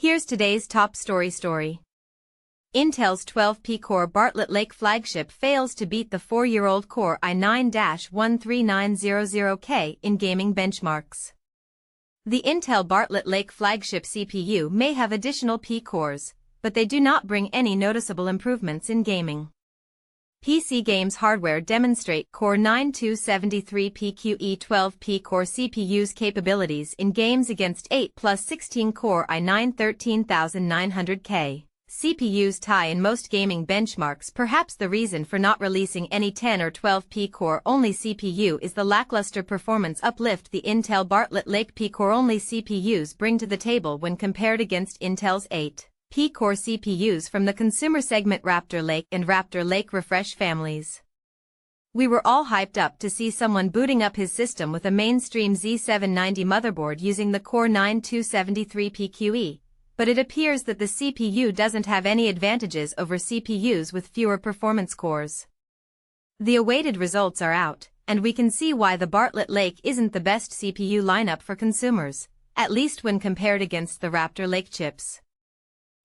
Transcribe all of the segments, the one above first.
Here's today's top story. Intel's 12 P-Core Bartlett Lake flagship fails to beat the 4-year-old Core i9-13900K in gaming benchmarks. The Intel Bartlett Lake flagship CPU may have additional P-cores, but they do not bring any noticeable improvements in gaming. PC Games hardware demonstrate Core i9-273PQE 12 P-Core CPU's capabilities in games against 8 plus 16 Core i9-13900K. CPUs tie in most gaming benchmarks. Perhaps the reason for not releasing any 10 or 12 P-Core only CPU is the lackluster performance uplift the Intel Bartlett Lake P-Core only CPUs bring to the table when compared against Intel's 8 P-Core CPUs from the consumer segment Raptor Lake and Raptor Lake Refresh families. We were all hyped up to see someone booting up his system with a mainstream Z790 motherboard using the Core i9-273PQE, but it appears that the CPU doesn't have any advantages over CPUs with fewer performance cores. The awaited results are out, and we can see why the Bartlett Lake isn't the best CPU lineup for consumers, at least when compared against the Raptor Lake chips.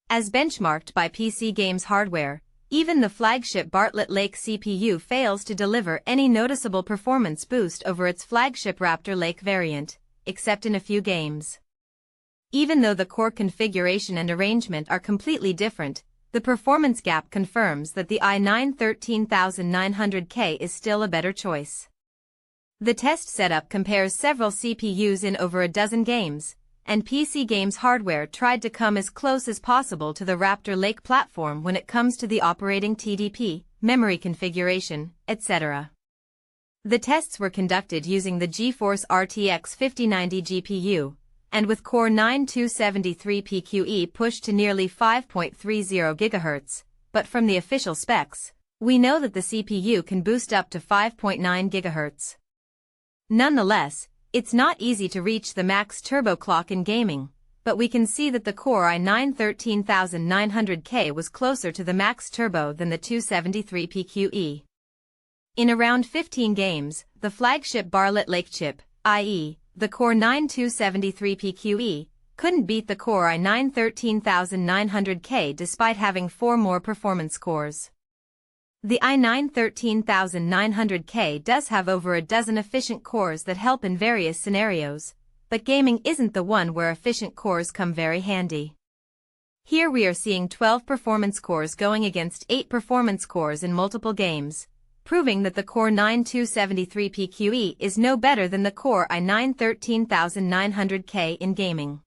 As benchmarked by PC Games hardware, even the flagship Bartlett Lake CPU fails to deliver any noticeable performance boost over its flagship Raptor Lake variant, except in a few games. Even though the core configuration and arrangement are completely different, the performance gap confirms that the i9-13900K is still a better choice. The test setup compares several CPUs in over a dozen games, and PC Games hardware tried to come as close as possible to the Raptor Lake platform when it comes to the operating TDP, memory configuration, etc. The tests were conducted using the GeForce RTX 5090 GPU, and with Core i9-273PQE pushed to nearly 5.30 GHz, but from the official specs, we know that the CPU can boost up to 5.9 GHz. Nonetheless, it's not easy to reach the max turbo clock in gaming, but we can see that the Core i9-13900K was closer to the max turbo than the 273PQE. In around 15 games, the flagship Bartlett Lake chip, i.e., the Core i9-273PQE, couldn't beat the Core i9-13900K despite having 4 more performance cores. The i9-13900K does have over a dozen efficient cores that help in various scenarios, but gaming isn't the one where efficient cores come very handy. Here we are seeing 12 performance cores going against 8 performance cores in multiple games, proving that the Core i9-273PQE is no better than the Core i9-13900K in gaming.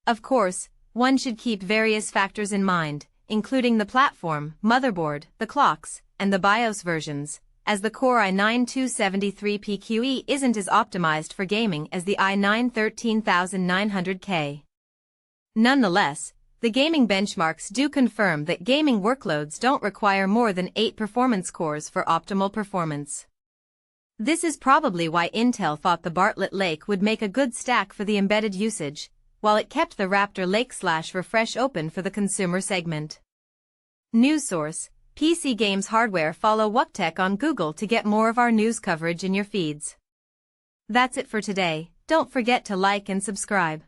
Of course, one should keep various factors in mind, including the platform, motherboard, the clocks, and the BIOS versions, as the Core i9-273PQE isn't as optimized for gaming as the i9-13900K. Nonetheless, the gaming benchmarks do confirm that gaming workloads don't require more than 8 performance cores for optimal performance. This is probably why Intel thought the Bartlett Lake would make a good stack for the embedded usage, while it kept the Raptor Lake/Refresh open for the consumer segment. News source: PC Games hardware. Follow WupTech on Google to get more of our news coverage in your feeds. That's it for today. Don't forget to like and subscribe.